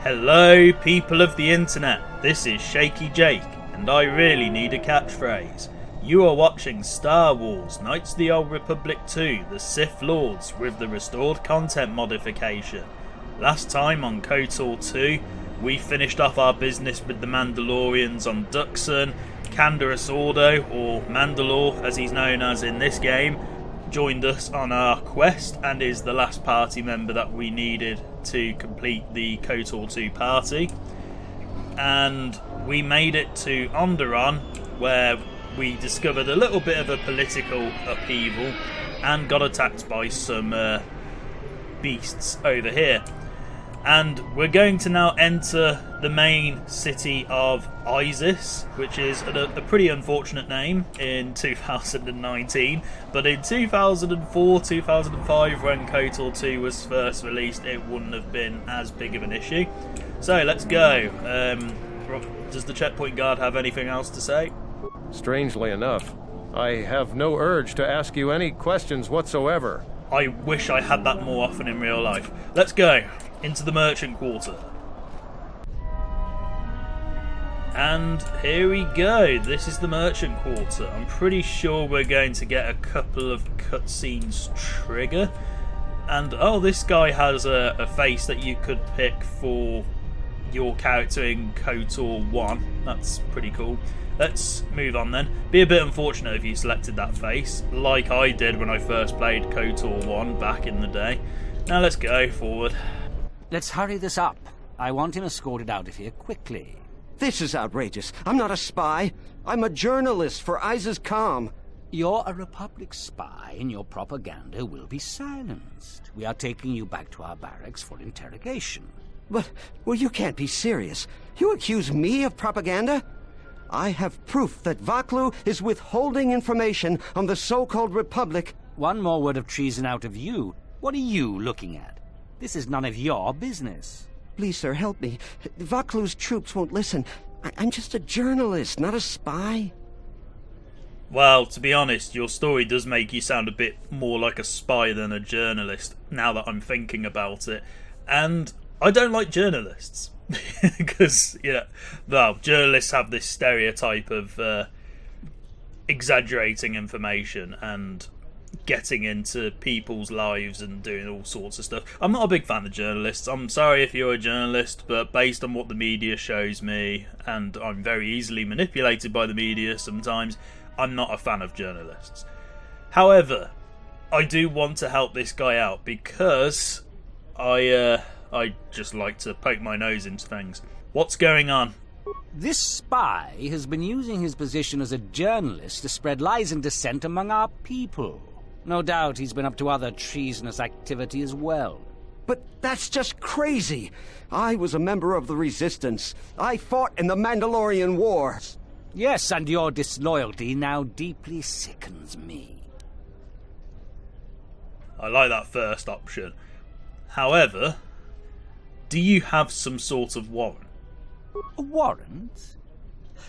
Hello people of the internet, this is Shaky Jake, and I really need a catchphrase. You are watching Star Wars Knights of the Old Republic 2, the Sith Lords, with the restored content modification. Last time on KotOR 2, we finished off our business with the Mandalorians on Duxon. Canderous Ordo, or Mandalore as he's known as in this game, joined us on our quest and is the last party member that we needed to complete the KotOR 2 party. And we made it to Onderon, where we discovered a little bit of a political upheaval and got attacked by some beasts over here. And we're going to now enter the main city of Iziz, which is a pretty unfortunate name in 2019, but in 2004, 2005, when KotOR 2 was first released, it wouldn't have been as big of an issue. So let's go. Does the checkpoint guard have anything else to say? Strangely enough, I have no urge to ask you any questions whatsoever. I wish I had that more often in real life. Let's go into the merchant quarter. And here we go, this is the merchant quarter. I'm pretty sure we're going to get a couple of cutscenes trigger. And oh, this guy has a face that you could pick for your character in KotOR 1. That's pretty cool. Let's move on then. Be a bit unfortunate if you selected that face, like I did when I first played KotOR 1 back in the day. Now let's go forward. Let's hurry this up. I want him escorted out of here quickly. This is outrageous. I'm not a spy. I'm a journalist for Iziz. You're a Republic spy, and your propaganda will be silenced. We are taking you back to our barracks for interrogation. But, well, you can't be serious. You accuse me of propaganda? I have proof that Vaklu is withholding information on the so-called Republic. One more word of treason out of you. What are you looking at? This is none of your business. Please, sir, help me. Vaklu's troops won't listen. I'm just a journalist, not a spy. Well, to be honest, your story does make you sound a bit more like a spy than a journalist, now that I'm thinking about it. And I don't like journalists. Because, you know, well, journalists have this stereotype of exaggerating information and getting into people's lives and doing all sorts of stuff. I'm not a big fan of journalists. I'm sorry if you're a journalist, but based on what the media shows me, and I'm very easily manipulated by the media sometimes, I'm not a fan of journalists. However, I do want to help this guy out because I just like to poke my nose into things. What's going on? This spy has been using his position as a journalist to spread lies and dissent among our people. No doubt he's been up to other treasonous activity as well. But that's just crazy. I was a member of the Resistance. I fought in the Mandalorian Wars. Yes, and your disloyalty now deeply sickens me. I like that first option. However, do you have some sort of warrant? A warrant?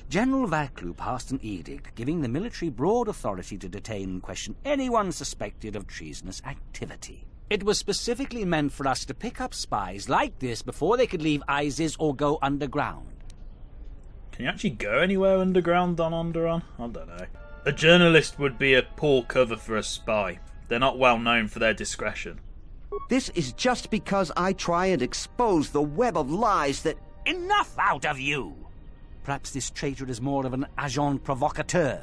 General Vaklu passed an edict giving the military broad authority to detain and question anyone suspected of treasonous activity. It was specifically meant for us to pick up spies like this before they could leave Iziz or go underground. Can you actually go anywhere underground on Onderon? I don't know. A journalist would be a poor cover for a spy. They're not well known for their discretion. This is just because I try and expose the web of lies that... Enough out of you! Perhaps this traitor is more of an agent provocateur,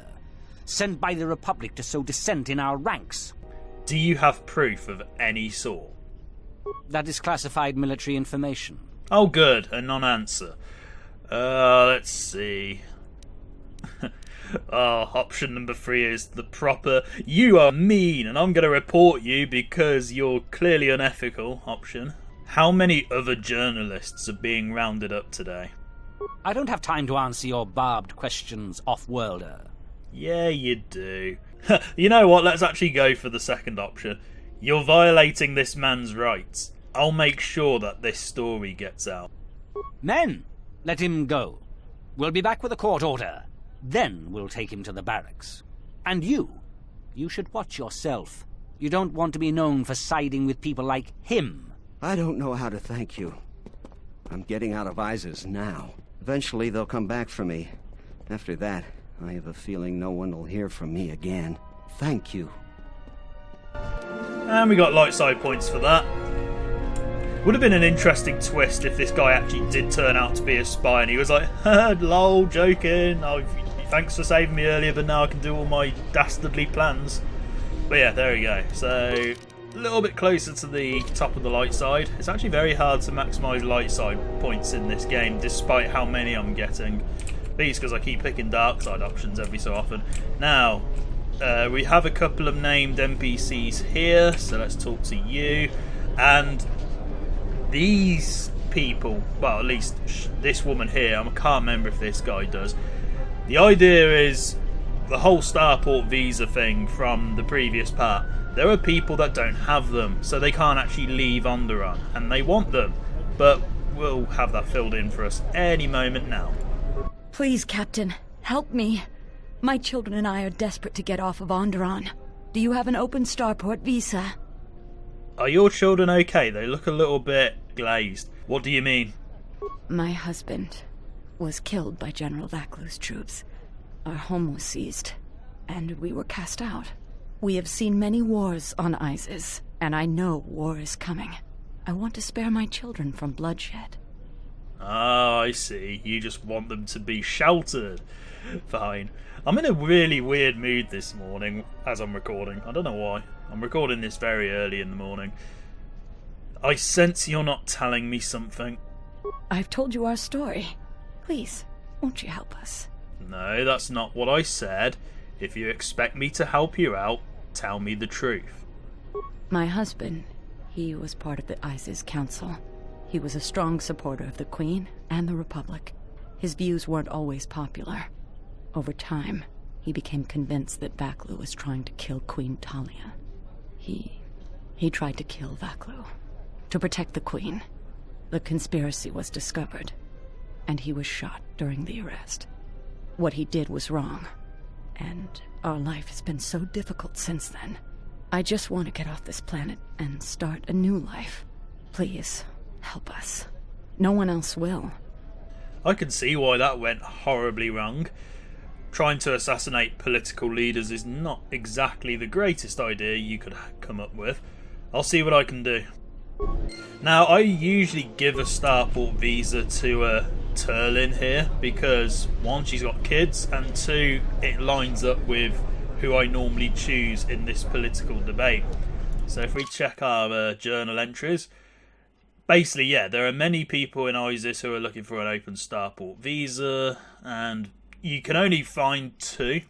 sent by the Republic to sow dissent in our ranks. Do you have proof of any sort? That is classified military information. Oh good, a non-answer. Let's see. Option number 3 is the proper "you are mean and I'm going to report you because you're clearly unethical" option. How many other journalists are being rounded up today? I don't have time to answer your barbed questions, off-worlder. Yeah, you do. You know what, let's actually go for the second option. You're violating this man's rights. I'll make sure that this story gets out. Men, let him go. We'll be back with a court order. Then we'll take him to the barracks. And you should watch yourself. You don't want to be known for siding with people like him. I don't know how to thank you. I'm getting out of Iziz now. Eventually they'll come back for me. After that, I have a feeling no one will hear from me again. Thank you. And we got light side points for that. Would have been an interesting twist if this guy actually did turn out to be a spy and he was like, lol, joking, thanks for saving me earlier, but now I can do all my dastardly plans. But yeah, there we go. So, a little bit closer to the top of the light side. It's actually very hard to maximise light side points in this game, despite how many I'm getting. These because I keep picking dark side options every so often. Now, we have a couple of named NPCs here, so let's talk to you. And these people, well, at least this woman here, I can't remember if this guy does. The idea is the whole Starport visa thing from the previous part. There are people that don't have them, so they can't actually leave Onderon, and they want them. But we'll have that filled in for us any moment now. Please, Captain, help me. My children and I are desperate to get off of Onderon. Do you have an open Starport visa? Are your children okay? They look a little bit glazed. What do you mean? My husband was killed by General Vaklu's troops. Our home was seized, and we were cast out. We have seen many wars on Iziz, and I know war is coming. I want to spare my children from bloodshed. Ah, I see. You just want them to be sheltered. Fine. I'm in a really weird mood this morning as I'm recording. I don't know why. I'm recording this very early in the morning. I sense you're not telling me something. I've told you our story. Please, won't you help us? No, that's not what I said. If you expect me to help you out, tell me the truth. My husband, he was part of the Iziz Council. He was a strong supporter of the Queen and the Republic. His views weren't always popular. Over time, he became convinced that Vaklu was trying to kill Queen Talia. He tried to kill Vaklu. To protect the Queen. The conspiracy was discovered, and he was shot during the arrest. What he did was wrong, and our life has been so difficult since then. I just want to get off this planet and start a new life. Please, help us. No one else will. I can see why that went horribly wrong. Trying to assassinate political leaders is not exactly the greatest idea you could come up with. I'll see what I can do. Now, I usually give a Starport visa to Turlin here because, one, she's got kids, and two, it lines up with who I normally choose in this political debate. So if we check our journal entries, basically, yeah, there are many people in Iziz who are looking for an open Starport visa, and you can only find 2,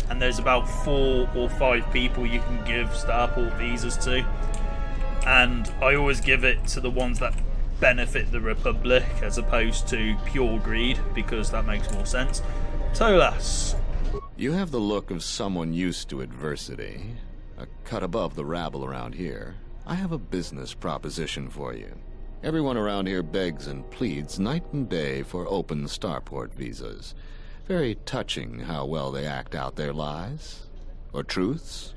and there's about 4 or 5 people you can give Starport visas to. And I always give it to the ones that benefit the Republic as opposed to pure greed, because that makes more sense. Tolas. You have the look of someone used to adversity, a cut above the rabble around here. I have a business proposition for you. Everyone around here begs and pleads night and day for open Starport visas. Very touching how well they act out their lies. Or truths.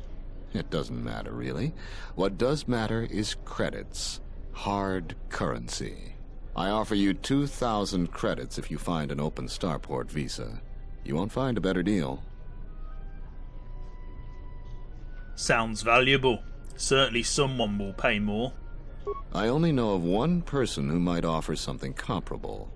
It doesn't matter, really. What does matter is credits. Hard currency. I offer you 2,000 credits if you find an open Starport visa. You won't find a better deal. Sounds valuable. Certainly someone will pay more. I only know of one person who might offer something comparable.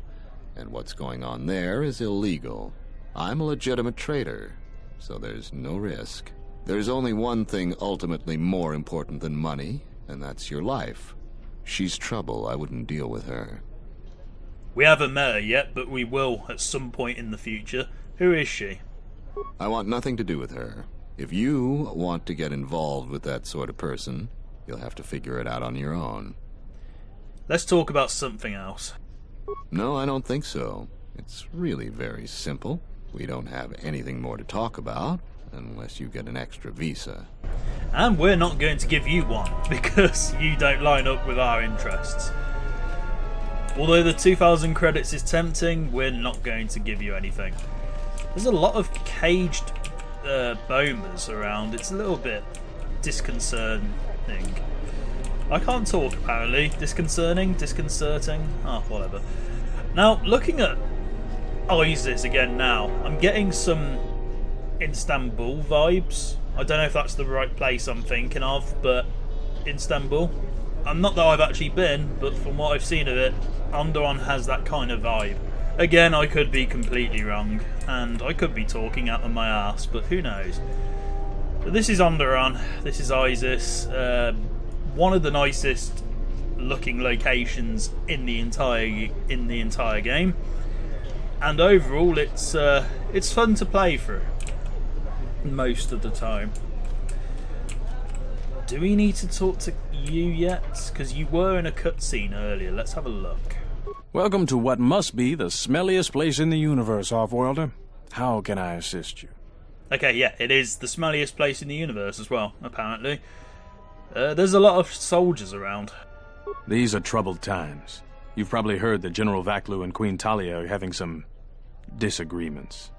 And what's going on there is illegal. I'm a legitimate trader, so there's no risk. There's only one thing ultimately more important than money, and that's your life. She's trouble. I wouldn't deal with her. We haven't met her yet, but we will at some point in the future. Who is she? I want nothing to do with her. If you want to get involved with that sort of person, you'll have to figure it out on your own. Let's talk about something else. No, I don't think so. It's really very simple. We don't have anything more to talk about, unless you get an extra visa. And we're not going to give you one, because you don't line up with our interests. Although the 2,000 credits is tempting, we're not going to give you anything. There's a lot of caged bombers around. It's a little bit disconcerting. I can't talk apparently. Disconcerting? Ah, whatever. Now, looking at Iziz again now, I'm getting some Istanbul vibes. I don't know if that's the right place I'm thinking of, but Istanbul. Not that I've actually been, but from what I've seen of it, Onderon has that kind of vibe. Again, I could be completely wrong, and I could be talking out of my arse, but who knows. But this is Onderon, this is Iziz, one of the nicest looking locations in the entire game, and overall it's fun to play through most of the time. Do we need to talk to you yet? Because you were in a cutscene earlier. Let's have a look. Welcome to what must be the smelliest place in the universe, Offworlder. How can I assist you? Okay, yeah, it is the smelliest place in the universe as well, apparently. There's a lot of soldiers around. These are troubled times. You've probably heard that General Vaklu and Queen Talia are having some disagreements.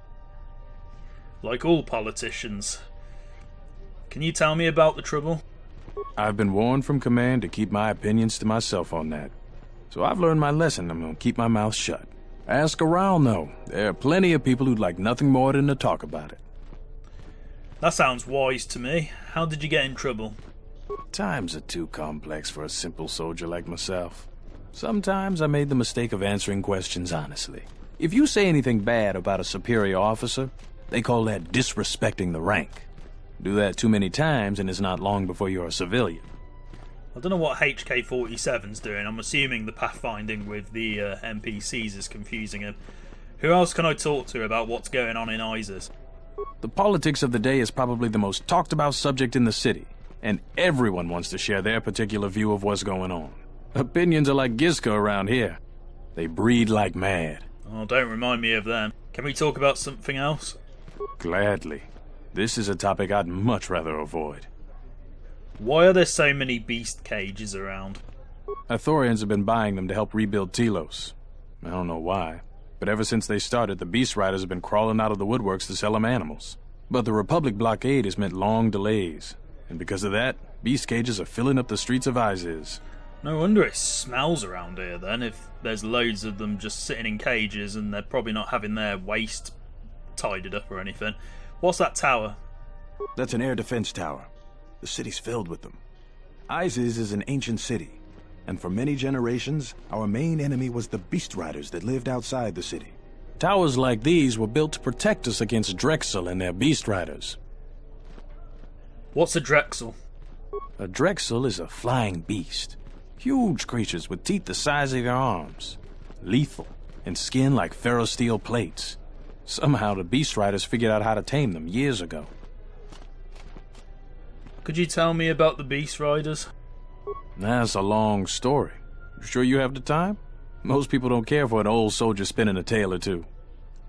Like all politicians. Can you tell me about the trouble? I've been warned from command to keep my opinions to myself on that. So I've learned my lesson. I'm going to keep my mouth shut. Ask around, though. There are plenty of people who'd like nothing more than to talk about it. That sounds wise to me. How did you get in trouble? Times are too complex for a simple soldier like myself. Sometimes I made the mistake of answering questions honestly. If you say anything bad about a superior officer, they call that disrespecting the rank. Do that too many times and it's not long before you're a civilian. I don't know what HK-47's doing. I'm assuming the pathfinding with the NPCs is confusing him. Who else can I talk to about what's going on in Iziz? The politics of the day is probably the most talked about subject in the city, and everyone wants to share their particular view of what's going on. Opinions are like Gizka around here. They breed like mad. Oh, don't remind me of them. Can we talk about something else? Gladly. This is a topic I'd much rather avoid. Why are there so many beast cages around? Ithorians have been buying them to help rebuild Telos. I don't know why, but ever since they started, the beast riders have been crawling out of the woodworks to sell them animals. But the Republic blockade has meant long delays, and because of that, beast cages are filling up the streets of Iziz. No wonder it smells around here then, if there's loads of them just sitting in cages and they're probably not having their waste tidied up or anything. What's that tower? That's an air defense tower. The city's filled with them. Iziz is an ancient city, and for many generations, our main enemy was the beast riders that lived outside the city. Towers like these were built to protect us against Drexel and their beast riders. What's a Drexel? A Drexel is a flying beast. Huge creatures with teeth the size of your arms. Lethal, and skin like ferrosteel plates. Somehow the beast riders figured out how to tame them years ago. Could you tell me about the beast riders? That's a long story. You sure you have the time? Most people don't care for an old soldier spinning a tale or two.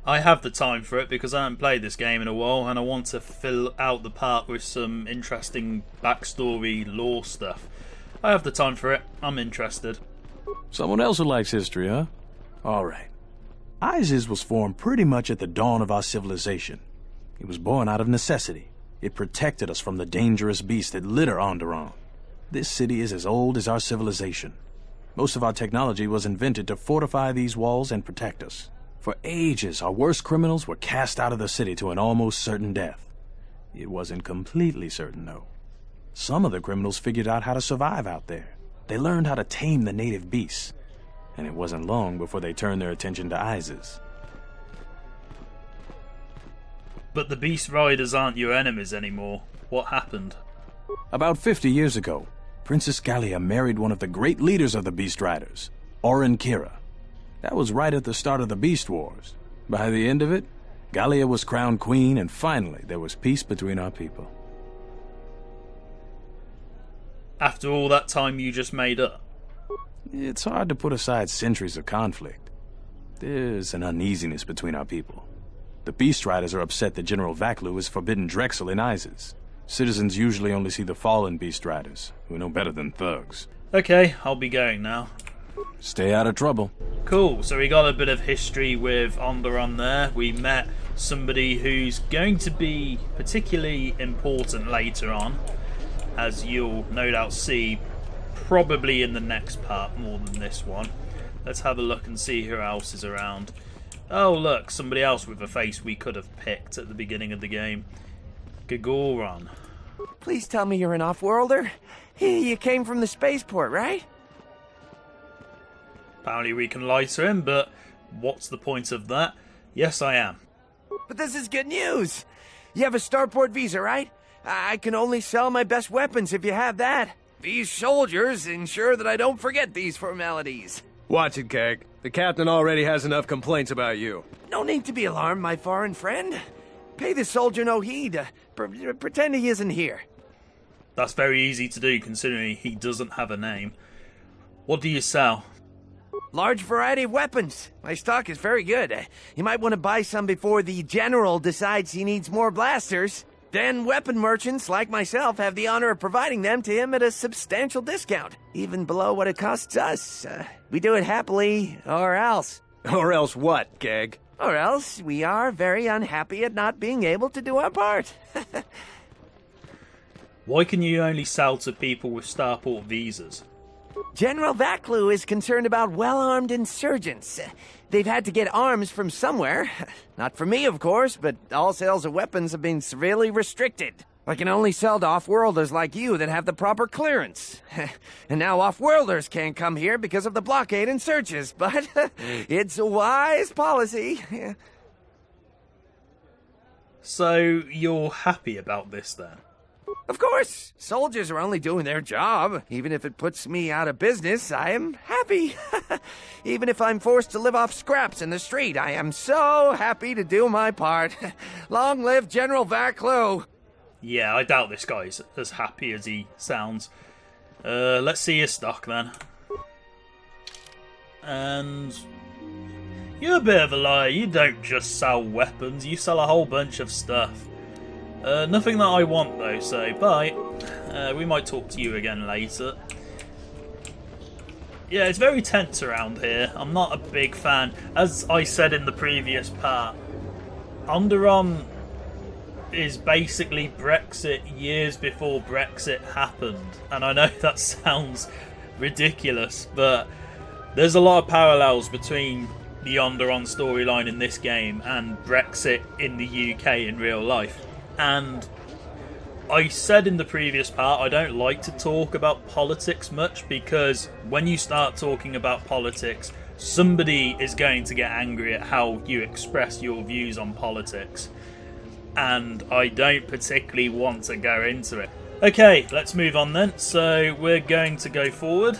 I have the time for it because I haven't played this game in a while and I want to fill out the part with some interesting backstory lore stuff. I have the time for it. I'm interested. Someone else who likes history, huh? Alright. Iziz was formed pretty much at the dawn of our civilization. It was born out of necessity. It protected us from the dangerous beasts that litter Onderon. This city is as old as our civilization. Most of our technology was invented to fortify these walls and protect us. For ages, our worst criminals were cast out of the city to an almost certain death. It wasn't completely certain, though. Some of the criminals figured out how to survive out there. They learned how to tame the native beasts. And it wasn't long before they turned their attention to Iziz. But the beast riders aren't your enemies anymore. What happened? About 50 years ago, Princess Gallia married one of the great leaders of the beast riders, Oren Kira. That was right at the start of the Beast Wars. By the end of it, Gallia was crowned queen, and finally there was peace between our people. After all that time you just made up? It's hard to put aside centuries of conflict. There's an uneasiness between our people. The Beast Riders are upset that General Vaklu has forbidden Drexel in Iziz. Citizens usually only see the fallen Beast Riders, who know better than thugs. Okay, I'll be going now. Stay out of trouble. Cool, so we got a bit of history with Onderon there. We met somebody who's going to be particularly important later on, as you'll no doubt see probably in the next part more than this one. Let's have a look and see who else is around. Oh look, somebody else with a face we could have picked at the beginning of the game. Onderon. Please tell me you're an off-worlder. You came from the spaceport, right? Apparently we can lie to him, but what's the point of that? Yes, I am. But this is good news. You have a starport visa, right? I can only sell my best weapons if you have that. These soldiers ensure that I don't forget these formalities. Watch it, Keg. The captain already has enough complaints about you. No need to be alarmed, my foreign friend. Pay the soldier no heed. Pretend he isn't here. That's very easy to do considering he doesn't have a name. What do you sell? Large variety of weapons. My stock is very good. You might want to buy some before the general decides he needs more blasters. Then weapon merchants like myself have the honor of providing them to him at a substantial discount, even below what it costs us. We do it happily, or else. Or else what, Keg? Or else we are very unhappy at not being able to do our part. Why can you only sell to people with starport visas? General Vaklu is concerned about well-armed insurgents. They've had to get arms from somewhere. Not from me, of course, but all sales of weapons have been severely restricted. I can only sell to off-worlders like you that have the proper clearance. And now off-worlders can't come here because of the blockade and searches, but it's a wise policy. So, you're happy about this then? Of course, soldiers are only doing their job. Even if it puts me out of business, I am happy. Even if I'm forced to live off scraps in the street, I am so happy to do my part. Long live General Vaklu. Yeah, I doubt this guy's as happy as he sounds. Let's see your stock then. And you're a bit of a liar. You don't just sell weapons, you sell a whole bunch of stuff. Nothing that I want though, so bye. We might talk to you again later. Yeah, it's very tense around here. I'm not a big fan. As I said in the previous part, Onderon is basically Brexit years before Brexit happened. And I know that sounds ridiculous, but there's a lot of parallels between the Onderon storyline in this game and Brexit in the UK in real life. And I said in the previous part, I don't like to talk about politics much because when you start talking about politics, somebody is going to get angry at how you express your views on politics. And I don't particularly want to go into it. Okay, let's move on then. So we're going to go forward.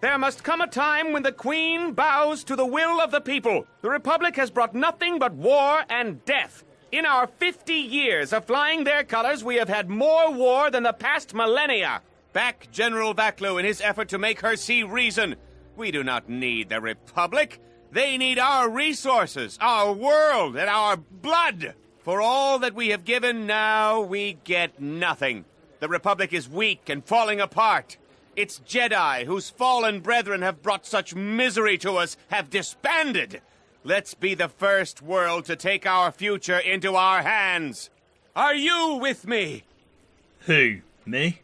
There must come a time when the Queen bows to the will of the people. The Republic has brought nothing but war and death. In our 50 years of flying their colors, we have had more war than the past millennia. Back General Vaklu in his effort to make her see reason. We do not need the Republic. They need our resources, our world, and our blood. For all that we have given, now we get nothing. The Republic is weak and falling apart. Its Jedi, whose fallen brethren have brought such misery to us, have disbanded. Let's be the first world to take our future into our hands. Are you with me? Who? Me?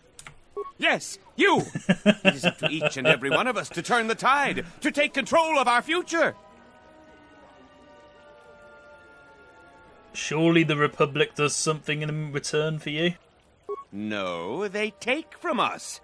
Yes, you! It is up to each and every one of us to turn the tide, to take control of our future. Surely the Republic does something in return for you? No, they take from us.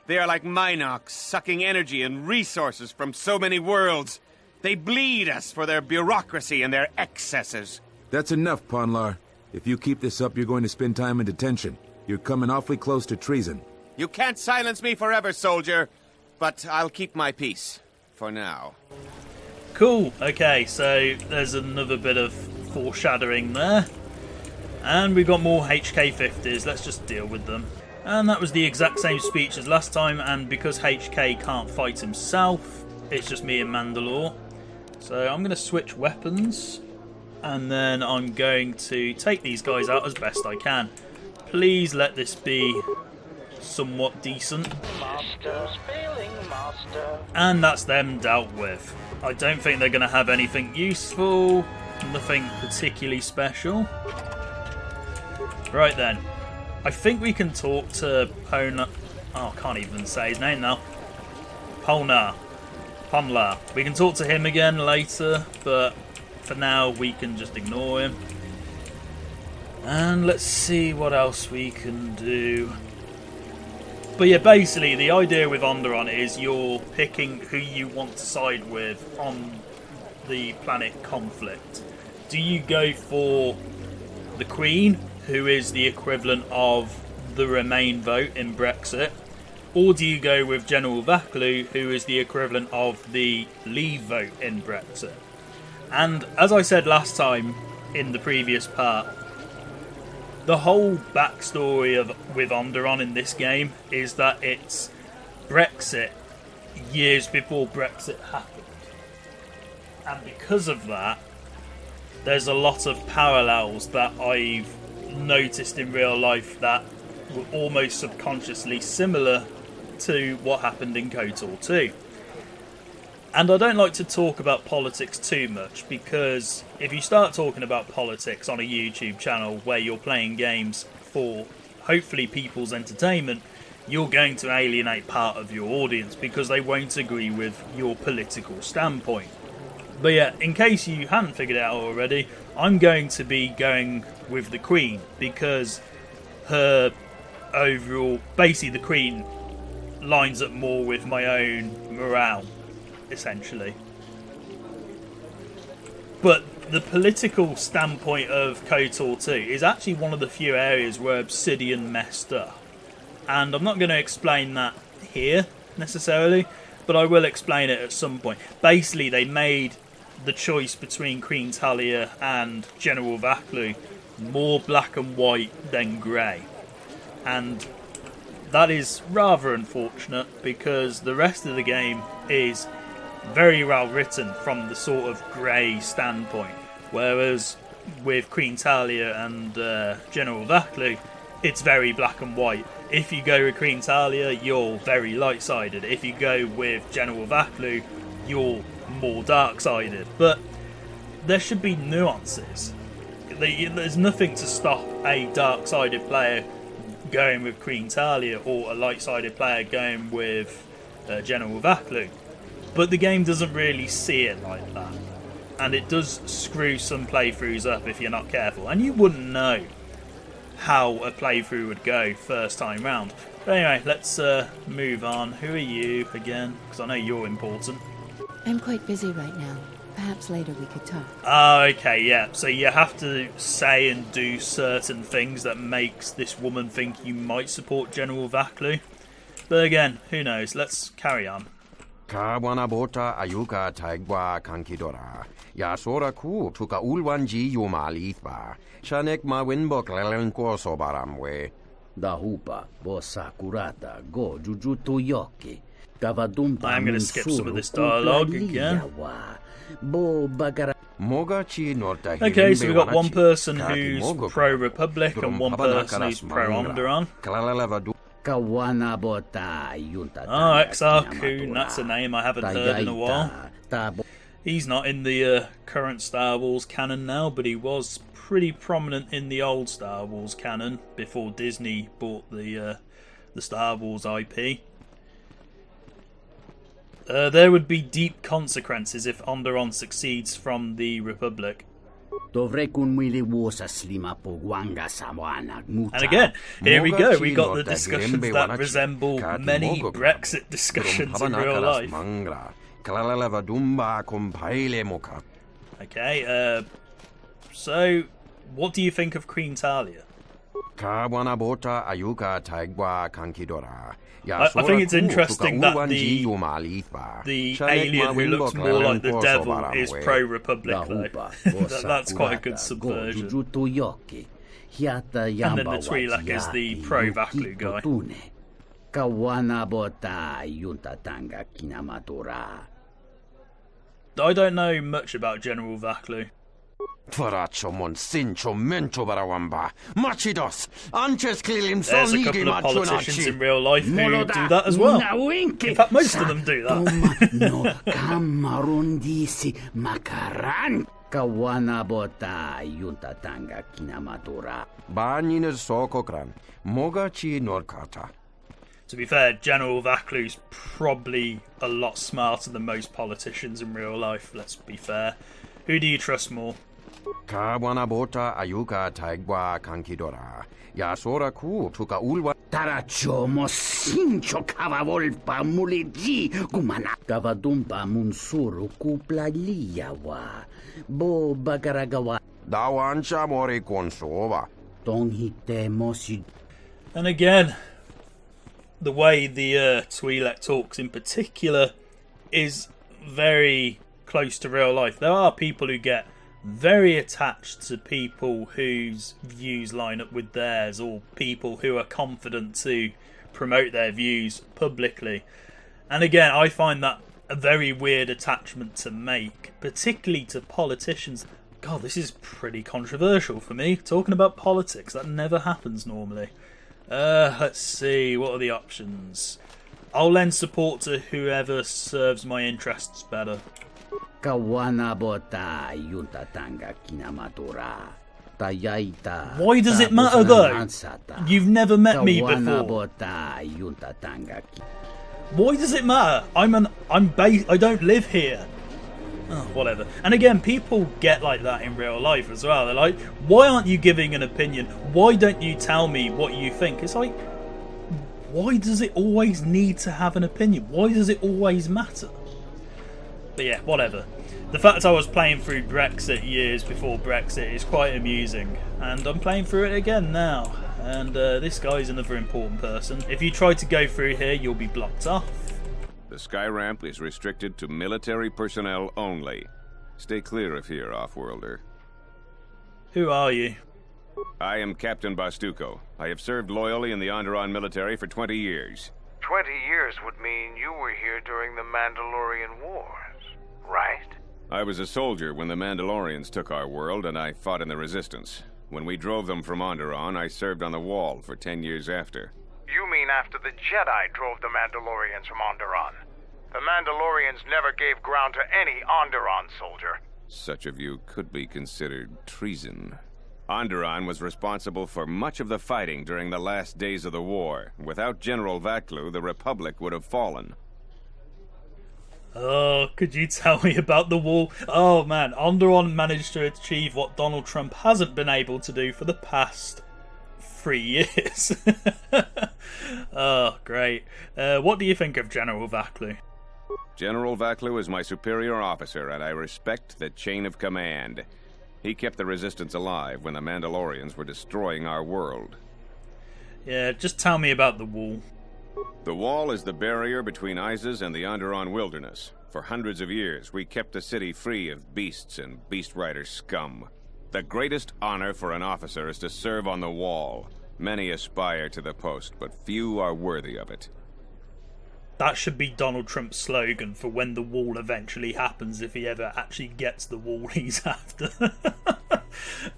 They are like Minox, sucking energy and resources from so many worlds. They bleed us for their bureaucracy and their excesses. That's enough, Ponlar. If you keep this up, you're going to spend time in detention. You're coming awfully close to treason. You can't silence me forever, soldier. But I'll keep my peace. For now. Cool. Okay, so there's another bit of foreshadowing there. And we've got more HK50s. Let's just deal with them. And that was the exact same speech as last time. And because HK can't fight himself, it's just me and Mandalore. So I'm going to switch weapons, and then I'm going to take these guys out as best I can. Please let this be somewhat decent. Master's failing, master. And that's them dealt with. I don't think they're going to have anything useful, nothing particularly special. Right then, I think we can talk to I can't even say his name now. Ponla. We can talk to him again later, but for now we can just ignore him. And let's see what else we can do. But yeah, basically the idea with Onderon is you're picking who you want to side with on the planet conflict. Do you go for the Queen, who is the equivalent of the Remain vote in Brexit, or do you go with General Vaklu, who is the equivalent of the Leave vote in Brexit? And as I said last time in the previous part, the whole backstory with Onderon in this game is that it's Brexit years before Brexit happened. And because of that, there's a lot of parallels that I've noticed in real life that were almost subconsciously similar to what happened in KotOR 2. And I don't like to talk about politics too much, because if you start talking about politics on a YouTube channel where you're playing games for hopefully people's entertainment, you're going to alienate part of your audience because they won't agree with your political standpoint. But yeah, in case you hadn't figured it out already, I'm going to be going with the Queen, because her overall, basically the Queen lines up more with my own morale, essentially. But the political standpoint of KotOR 2 is actually one of the few areas where Obsidian messed up. And I'm not going to explain that here, necessarily, but I will explain it at some point. Basically, they made the choice between Queen Talia and General Vaklu more black and white than grey. And that is rather unfortunate, because the rest of the game is very well written from the sort of grey standpoint, whereas with Queen Talia and General Vaklu, it's very black and white. If you go with Queen Talia, you're very light-sided. If you go with General Vaklu, you're more dark-sided. But there should be nuances. There's nothing to stop a dark-sided player going with Queen Talia or a light-sided player going with General Vaklu. But the game doesn't really see it like that. And it does screw some playthroughs up if you're not careful. And you wouldn't know how a playthrough would go first time round. But anyway, let's move on. Who are you again? Because I know you're important. I'm quite busy right now. Perhaps later we could talk. Oh, okay, yeah. So you have to say and do certain things that makes this woman think you might support General Vaklu. But again, who knows? Let's carry on. Kawanabota ayuka taigwa kankidora. Yasora ku tuka ulwanji yomalithba. Shanek ma winbok lelenko sobaramwe. Dahupa bosa kurata go jujutu yoki. Kavadumpa. I'm going to skip some of this dialogue again. Okay, so we've got one person who's pro-Republic and one person who's pro-Onderon. Oh, Exarchun, that's a name I haven't heard in a while. He's not in the current Star Wars canon now, but he was pretty prominent in the old Star Wars canon before Disney bought the Star Wars IP. There would be deep consequences if Onderon succeeds from the Republic. And again, here we go, we got the discussions that resemble many Brexit discussions in real life. Okay, so what do you think of Queen Talia? I think it's interesting that the alien who looks more like the devil is pro-Republic, though. That's quite a good subversion. And then the Twi'lek is the pro-Vaklu guy. I don't know much about General Vaklu. There's a couple of politicians in real life who do that as well. In fact, most of them do that. To be fair, General Vaklu's probably a lot smarter than most politicians in real life, let's be fair. Who do you trust more? Ka wanabota ayuka taigwa kankidora. Yasora ku tuka ulwa. Tarachomo sincho kavavolpa muliji gumana. Kavadumpa munsuru kuplaliyawa. Bo bagaragawa. Dawancha mori konsova. Tonghite mosi. And again, the way the Twi'lek talks in particular is very close to real life. There are people who get very attached to people whose views line up with theirs, or people who are confident to promote their views publicly. And again, I find that a very weird attachment to make, particularly to politicians. God, this is pretty controversial for me, talking about politics. That never happens normally. Let's see, what are the options? I'll lend support to whoever serves my interests better. Kawanabota yuntatanga kinamatura. Tayaita. Why does it matter though? You've never met me before. Kawanabota yuntatanga. Why does it matter? I don't live here. Oh, whatever. And again, people get like that in real life as well. They're like, why aren't you giving an opinion? Why don't you tell me what you think? It's like, why does it always need to have an opinion? Why does it always matter? But yeah, whatever. The fact I was playing through Brexit years before Brexit is quite amusing. And I'm playing through it again now. And this guy's another important person. If you try to go through here, you'll be blocked off. The sky ramp is restricted to military personnel only. Stay clear of here, Offworlder. Who are you? I am Captain Bastuco. I have served loyally in the Onderon military for 20 years. 20 years would mean you were here during the Mandalorian Wars, right? I was a soldier when the Mandalorians took our world, and I fought in the Resistance. When we drove them from Onderon, I served on the Wall for 10 years after. You mean after the Jedi drove the Mandalorians from Onderon? The Mandalorians never gave ground to any Onderon soldier. Such a view could be considered treason. Onderon was responsible for much of the fighting during the last days of the war. Without General Vaklu, the Republic would have fallen. Oh, could you tell me about the wall? Oh man, Onderon managed to achieve what Donald Trump hasn't been able to do for the past 3 years. Oh, great. What do you think of General Vaklu? General Vaklu is my superior officer, and I respect the chain of command. He kept the Resistance alive when the Mandalorians were destroying our world. Yeah, just tell me about the wall. The wall is the barrier between Iziz and the Onderon wilderness. For hundreds of years, we kept the city free of beasts and beast rider scum. The greatest honor for an officer is to serve on the wall. Many aspire to the post, but few are worthy of it. That should be Donald Trump's slogan for when the wall eventually happens, if he ever actually gets the wall he's after.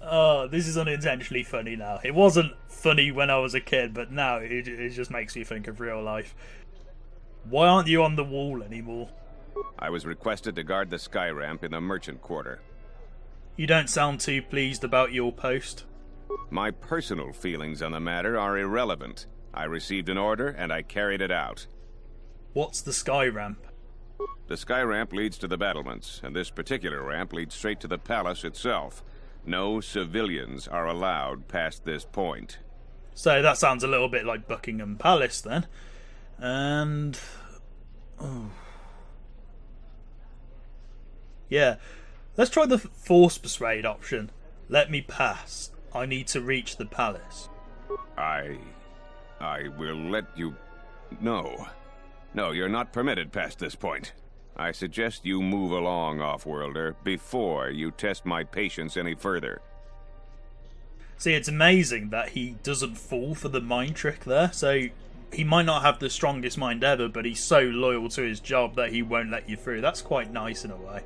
Oh, this is unintentionally funny now. It wasn't funny when I was a kid, but now it just makes me think of real life. Why aren't you on the wall anymore? I was requested to guard the sky ramp in the merchant quarter. You don't sound too pleased about your post. My personal feelings on the matter are irrelevant. I received an order and I carried it out. What's the sky ramp? The sky ramp leads to the battlements, and this particular ramp leads straight to the palace itself. No civilians are allowed past this point. So that sounds a little bit like Buckingham Palace then. And... oh. Yeah, let's try the force persuade option. Let me pass. I need to reach the palace. I will let you... No. No, you're not permitted past this point. I suggest you move along, Offworlder, before you test my patience any further. See, it's amazing that he doesn't fall for the mind trick there. So, he might not have the strongest mind ever, but he's so loyal to his job that he won't let you through. That's quite nice in a way.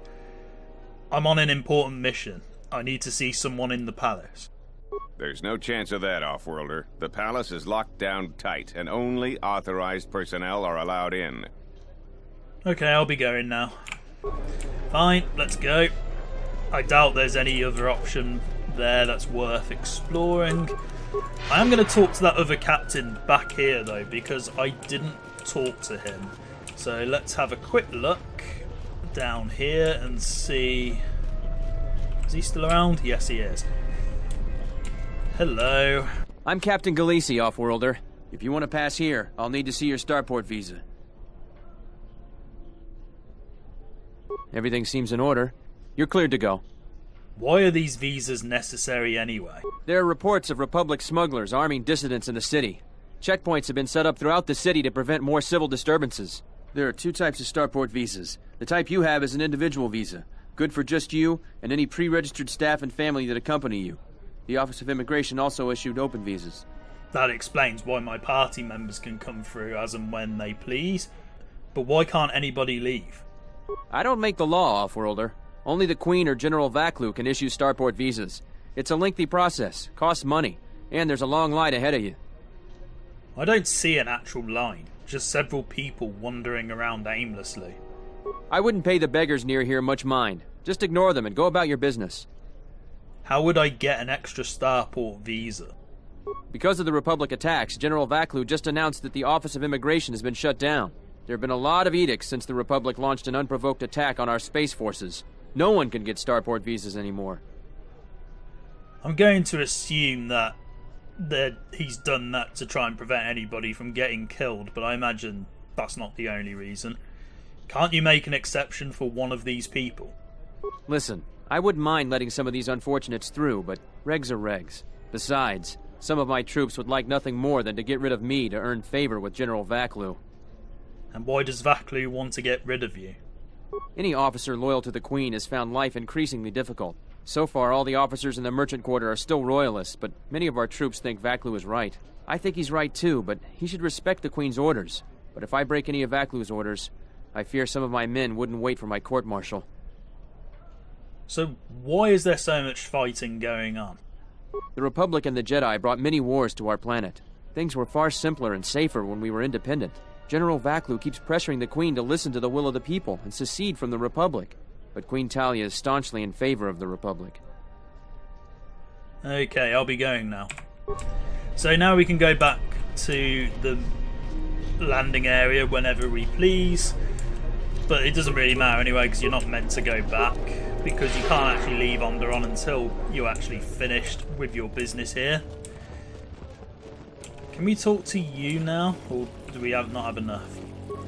I'm on an important mission. I need to see someone in the palace. There's no chance of that, Offworlder. The palace is locked down tight, and only authorized personnel are allowed in. Okay, I'll be going now. Fine, let's go. I doubt there's any other option there that's worth exploring. I am going to talk to that other captain back here though, because I didn't talk to him. So let's have a quick look down here and see. Is he still around? Yes, he is. Hello. I'm Captain Galisi, Offworlder. If you want to pass here, I'll need to see your starport visa. Everything seems in order. You're cleared to go. Why are these visas necessary anyway? There are reports of Republic smugglers arming dissidents in the city. Checkpoints have been set up throughout the city to prevent more civil disturbances. There are two types of starport visas. The type you have is an individual visa, good for just you and any pre-registered staff and family that accompany you. The Office of Immigration also issued open visas. That explains why my party members can come through as and when they please. But why can't anybody leave? I don't make the law, Offworlder. Only the Queen or General Vaklu can issue starport visas. It's a lengthy process, costs money, and there's a long line ahead of you. I don't see an actual line, just several people wandering around aimlessly. I wouldn't pay the beggars near here much mind. Just ignore them and go about your business. How would I get an extra starport visa? Because of the Republic attacks, General Vaklu just announced that the Office of Immigration has been shut down. There have been a lot of edicts since the Republic launched an unprovoked attack on our space forces. No one can get starport visas anymore. I'm going to assume that he's done that to try and prevent anybody from getting killed, but I imagine that's not the only reason. Can't you make an exception for one of these people? Listen, I wouldn't mind letting some of these unfortunates through, but regs are regs. Besides, some of my troops would like nothing more than to get rid of me to earn favor with General Vaklu. And why does Vaklu want to get rid of you? Any officer loyal to the Queen has found life increasingly difficult. So far, all the officers in the Merchant Quarter are still royalists, but many of our troops think Vaklu is right. I think he's right too, but he should respect the Queen's orders. But if I break any of Vaklu's orders, I fear some of my men wouldn't wait for my court-martial. So why is there so much fighting going on? The Republic and the Jedi brought many wars to our planet. Things were far simpler and safer when we were independent. General Vaklu keeps pressuring the Queen to listen to the will of the people and secede from the Republic. But Queen Talia is staunchly in favor of the Republic. Okay, I'll be going now. So now we can go back to the landing area whenever we please. But it doesn't really matter anyway, because you're not meant to go back. Because you can't actually leave Onderon until you're actually finished with your business here. Can we talk to you now? Or do we not have enough?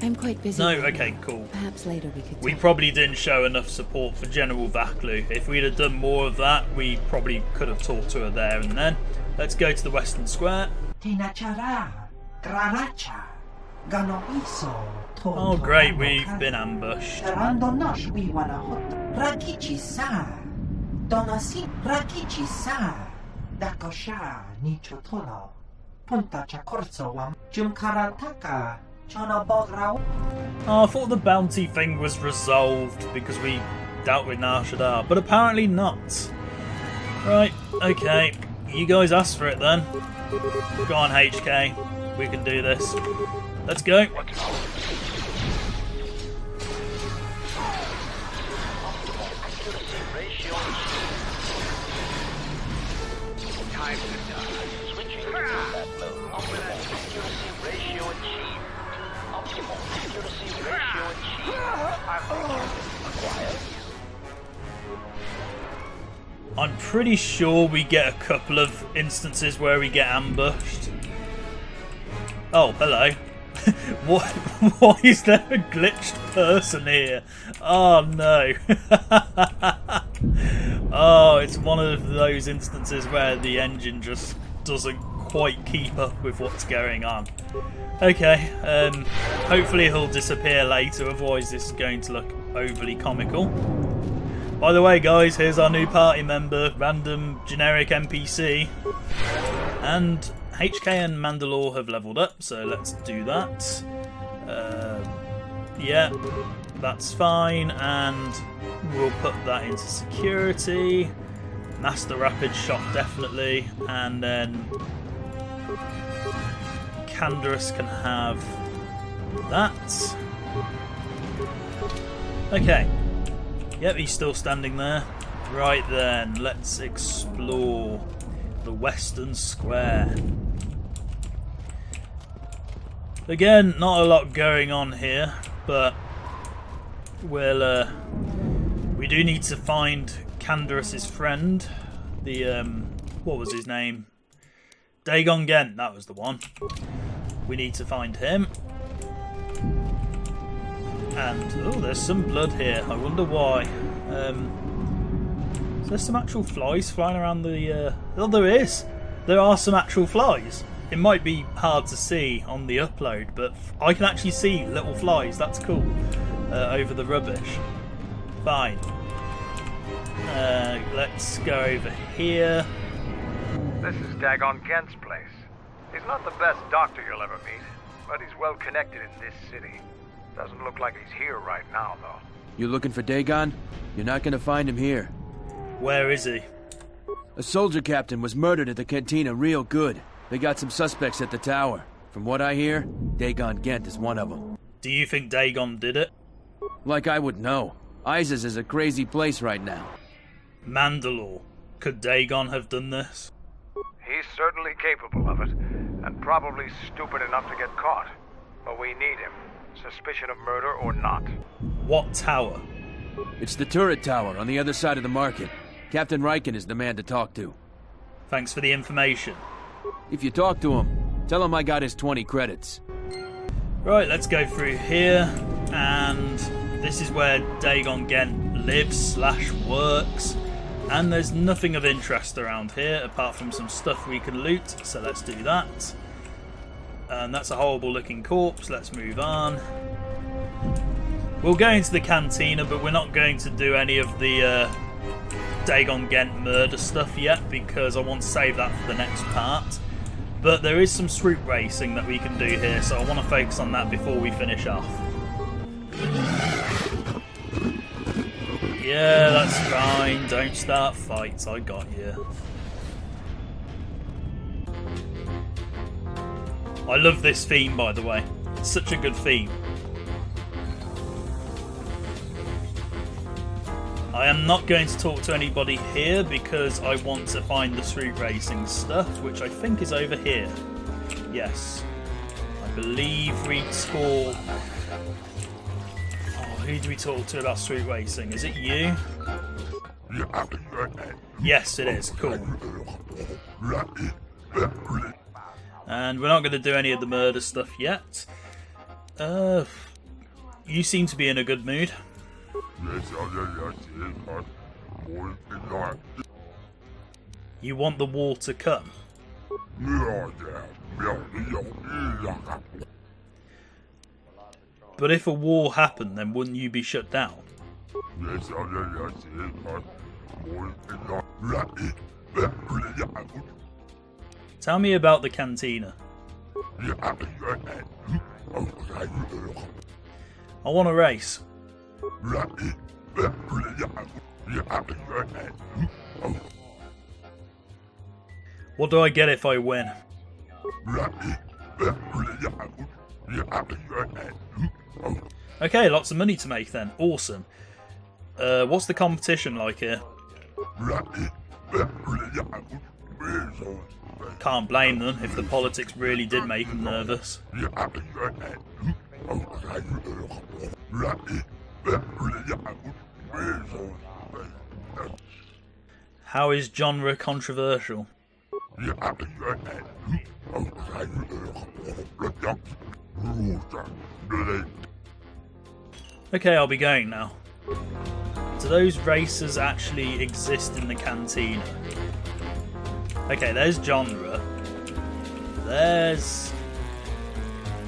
I'm quite busy. No, okay, cool. Perhaps later we could We probably didn't show enough support for General Vaklu. If we'd have done more of that, we probably could have talked to her there and then. Let's go to the Western Square. Oh great, we've been ambushed. Oh, I thought the bounty thing was resolved because we dealt with Nar Shaddaa, but apparently not. Right, okay. You guys asked for it then. Go on, HK. We can do this. Let's go. I'm pretty sure we get a couple of instances where we get ambushed. Oh, hello. Why is there a glitched person here? Oh no. Oh, it's one of those instances where the engine just doesn't quite keep up with what's going on. Okay, hopefully he'll disappear later, otherwise this is going to look overly comical. By the way guys, here's our new party member, random generic NPC. And HK and Mandalore have leveled up, so let's do that. Yeah, that's fine, and we'll put that into security. Master Rapid Shot definitely, and then Canderous can have that. Okay. Yep, he's still standing there. Right then, let's explore the Western Square. Again, not a lot going on here, but we do need to find Canderous' friend, the what was his name? Dagon Gent, that was the one. We need to find him. And oh, there's some blood here. I wonder why. Is there some actual flies flying around the... Oh, there is! There are some actual flies. It might be hard to see on the upload, but I can actually see little flies. That's cool. Over the rubbish. Fine. Let's go over here. This is Dagon Gent's place. He's not the best doctor you'll ever meet, but he's well connected in this city. Doesn't look like he's here right now, though. You looking for Dagon? You're not gonna find him here. Where is he? A soldier captain was murdered at the cantina real good. They got some suspects at the tower. From what I hear, Dagon Gent is one of them. Do you think Dagon did it? Like I would know. Iziz is a crazy place right now. Mandalore. Could Dagon have done this? He's certainly capable of it, and probably stupid enough to get caught. But we need him, suspicion of murder or not. What tower? It's the turret tower on the other side of the market. Captain Riken is the man to talk to. Thanks for the information. If you talk to him, tell him I got his 20 credits. Right, let's go through here, and this is where Dagon Gent lives / works. And there's nothing of interest around here apart from some stuff we can loot, so let's do that. And that's a horrible looking corpse. Let's move on. We'll go into the cantina, but we're not going to do any of the Dagon Gent murder stuff yet because I want to save that for the next part. But there is some Swoop Racing that we can do here, so I want to focus on that before we finish off. Yeah, that's fine. Don't start fights. I got you. I love this theme, by the way. It's such a good theme. I am not going to talk to anybody here because I want to find the Swoop Racing stuff, which I think is over here. Yes. I believe we talk... Who do we talk to about Swoop Racing? Is it you? Yes, it is. Cool. And we're not going to do any of the murder stuff yet. You seem to be in a good mood. You want the war to come? But if a war happened, then wouldn't you be shut down? Tell me about the cantina. I want a race. What do I get if I win? Okay, lots of money to make then. Awesome. What's the competition like here? Can't blame them if the politics really did make them nervous. How is genre controversial? Okay, I'll be going now. Do those racers actually exist in the cantina? Okay, there's genre. There's...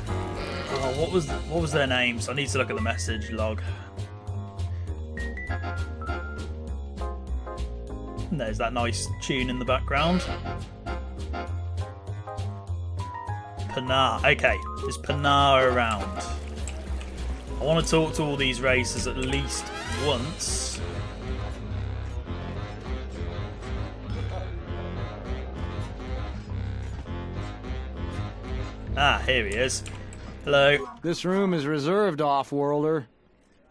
Oh, what was their names? I need to look at the message log. And there's that nice tune in the background. Panar. Okay, is Panar around? I want to talk to all these racers at least once. Ah, here he is. Hello. This room is reserved, off-worlder.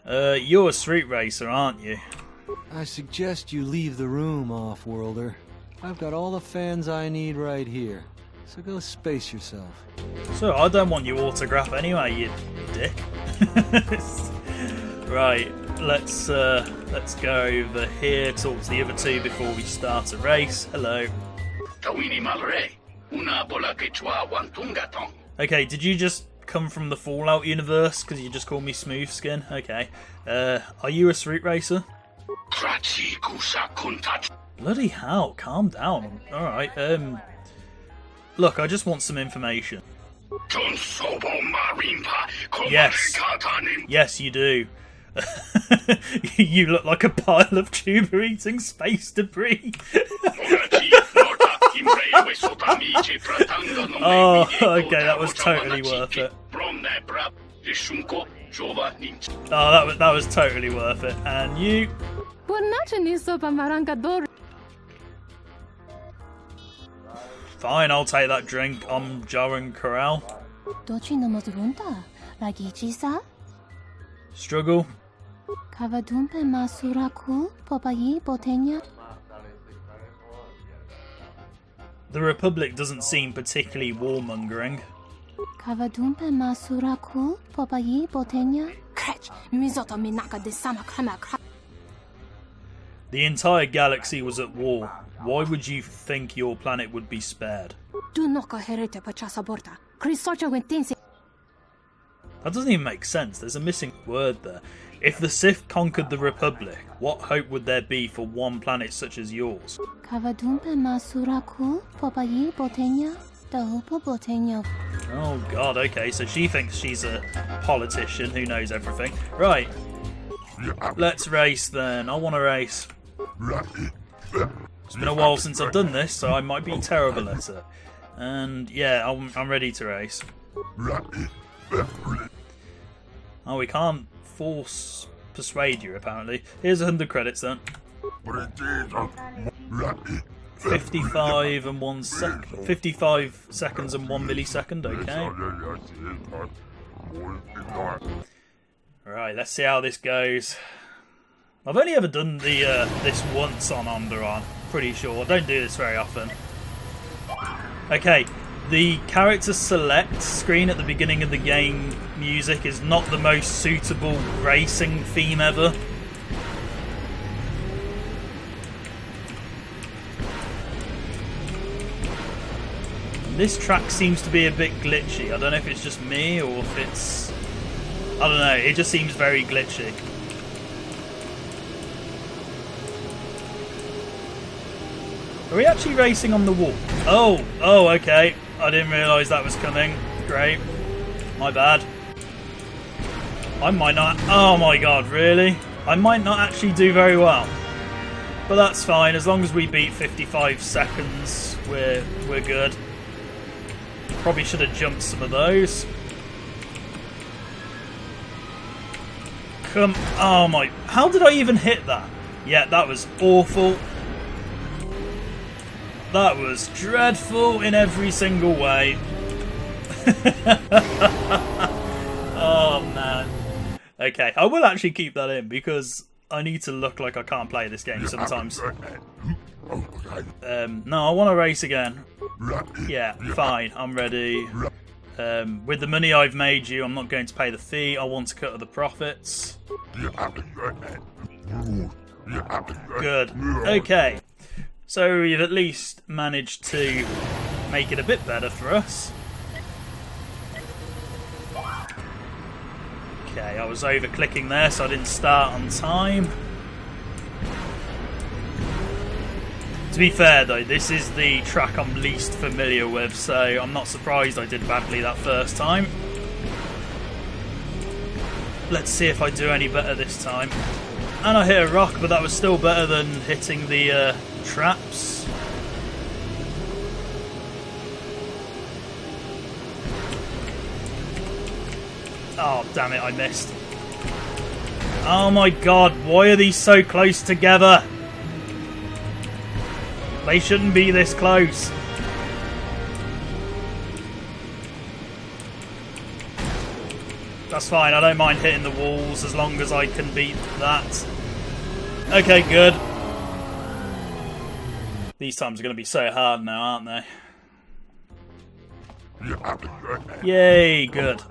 You're a street racer, aren't you? I suggest you leave the room, Off-Worlder. I've got all the fans I need right here. So go space yourself. So, I don't want your autograph anyway, you dick. Right, let's go over here, talk to the other two before we start a race. Hello. Okay, did you just come from the Fallout universe because you just called me Smooth Skin? Okay. Are you a street racer? Bloody hell, calm down. Alright, look, I just want some information. Yes. Yes, you do. You look like a pile of tuber-eating space debris. Oh, okay, that was totally worth it. Oh, that was totally worth it. And you... Fine, I'll take that drink. I'm Joran Corral. Struggle. The Republic doesn't seem particularly warmongering. The entire galaxy was at war. Why would you think your planet would be spared? That doesn't even make sense. There's a missing word there. If the Sith conquered the Republic, what hope would there be for one planet such as yours? Oh god, okay, so she thinks she's a politician who knows everything. Right, let's race then. I want to race. It's been a while since I've done this, so I might be terrible at it. And yeah, I'm ready to race. Oh, we can't persuade you, apparently. Here's 100 credits then. 55 and 1 sec. 55 seconds and 1 millisecond. Okay. Right, let's see how this goes. I've only ever done the this once on Onderon. Pretty sure. I don't do this very often. Okay. The character select screen at the beginning of the game music is not the most suitable racing theme ever. This track seems to be a bit glitchy. I don't know if it's just me or if it's... I don't know, it just seems very glitchy. Are we actually racing on the wall? Oh, okay. I didn't realise that was coming. Great. My bad. I might not... Oh my god, really? I might not actually do very well. But that's fine. As long as we beat 55 seconds, we're good. Probably should have jumped some of those. Come... Oh my... How did I even hit that? Yeah, that was awful. That was dreadful in every single way. Oh man. Okay, I will actually keep that in because I need to look like I can't play this game sometimes. No, I want to race again. Yeah, fine, I'm ready. With the money I've made you, I'm not going to pay the fee. I want a cut of the profits. Good. Okay. So we've at least managed to make it a bit better for us. Okay, I was over-clicking there, so I didn't start on time. To be fair, though, this is the track I'm least familiar with, so I'm not surprised I did badly that first time. Let's see if I do any better this time. And I hit a rock, but that was still better than hitting the traps. Oh, damn it, I missed. Oh my god, why are these so close together? They shouldn't be this close. That's fine, I don't mind hitting the walls as long as I can beat that. Okay, good. These times are going to be so hard now, aren't they? Yay, good.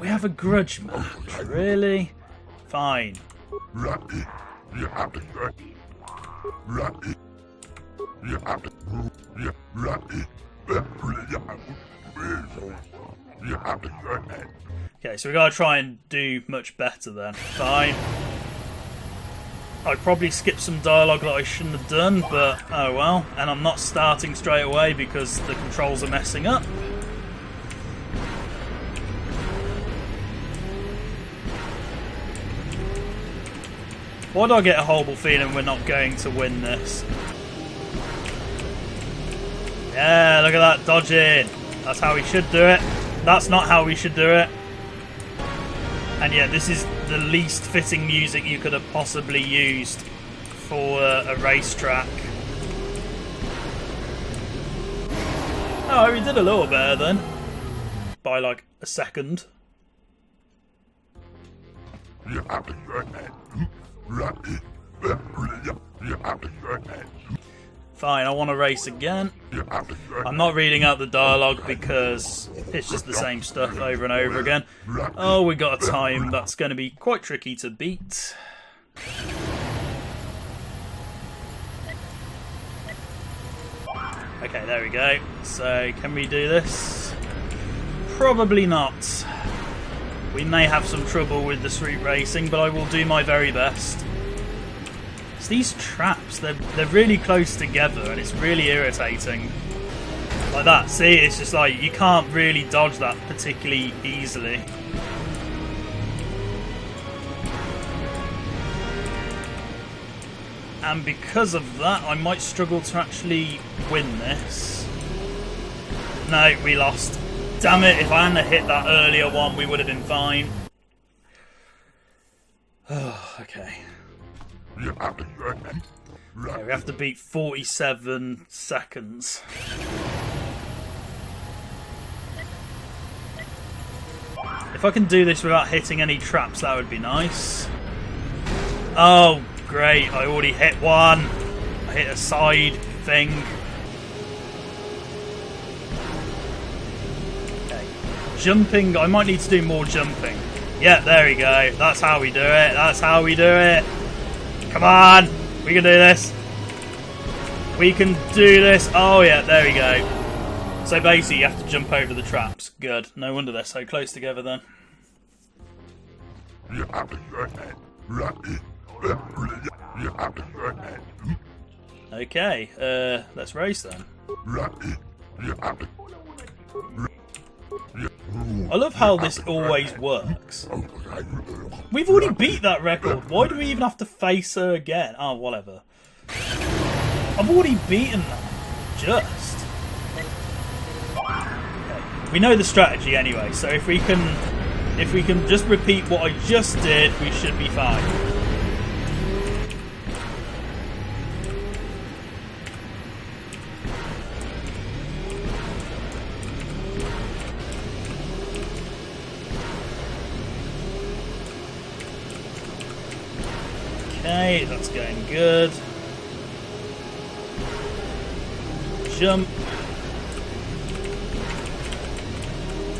We have a grudge match, really? Fine. Okay, so we gotta try and do much better then. Fine. I probably skipped some dialogue that I shouldn't have done, but oh well. And I'm not starting straight away because the controls are messing up. Why do I get a horrible feeling we're not going to win this? Yeah, look at that, dodging. That's how we should do it. That's not how we should do it. And yeah, this is the least fitting music you could have possibly used for a racetrack. Oh, we did a little better then. By like a second. Fine, I want to race again. I'm not reading out the dialogue because it's just the same stuff over and over again. Oh, we got a time that's going to be quite tricky to beat. Okay, there we go. So, can we do this? Probably not. We may have some trouble with the Swoop Racing, but I will do my very best. It's these traps, they're really close together and it's really irritating. Like that, see, it's just like you can't really dodge that particularly easily. And because of that, I might struggle to actually win this. No, we lost. Damn it, if I hadn't hit that earlier one, we would have been fine. Oh, okay. Okay, we have to beat 47 seconds. If I can do this without hitting any traps, that would be nice. Oh, great, I already hit one. I hit a side thing. Okay, jumping, I might need to do more jumping. Yeah, there we go. That's how we do it. That's how we do it. Come on, we can do this. We can do this. Oh yeah, there we go. So basically you have to jump over the traps. Good. No wonder they're so close together then. Okay, let's race then. I love how this always works. We've already beat that record. Why do we even have to face her again? Oh, whatever. I've already beaten that. Just. Okay. We know the strategy anyway, so if we can just repeat what I just did, we should be fine. Okay, that's going good. Jump.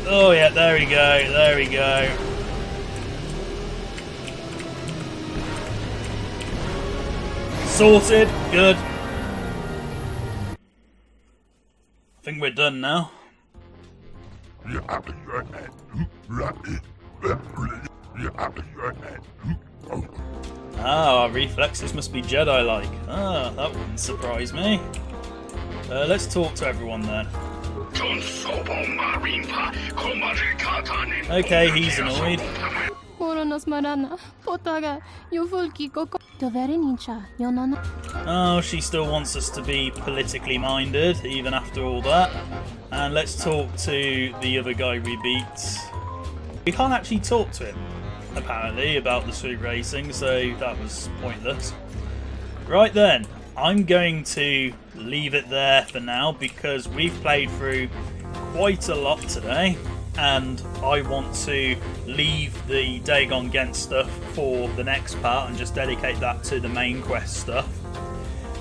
Oh yeah, there we go, there we go. Sorted, good. I think we're done now. Ah, our reflexes must be Jedi-like. Ah, that wouldn't surprise me. Let's talk to everyone then. Okay, he's annoyed. Oh, she still wants us to be politically minded, even after all that. And let's talk to the other guy we beat. We can't actually talk to him, apparently, about the Swoop Racing, so that was pointless. Right then, I'm going to leave it there for now because we've played through quite a lot today. and I want to leave the Dagon Gent stuff for the next part and just dedicate that to the main quest stuff,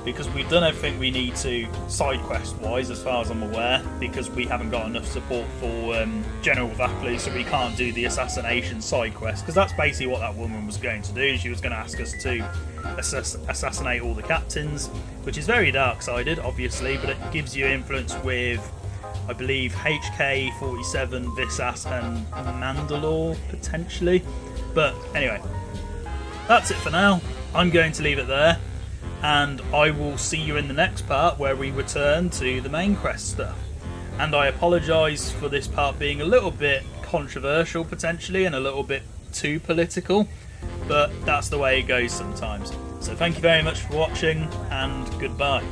because we've done everything we need to side quest wise as far as I'm aware, because we haven't got enough support for General Vaklu, so we can't do the assassination side quest, because that's basically what that woman was going to do. She was going to ask us to assassinate all the captains, which is very dark-sided obviously, but it gives you influence with, I believe, HK-47, Visas and Mandalore potentially. But anyway, that's it for now. I'm going to leave it there, and I will see you in the next part where we return to the main quest stuff. And I apologise for this part being a little bit controversial potentially and a little bit too political, but that's the way it goes sometimes. So thank you very much for watching, and goodbye.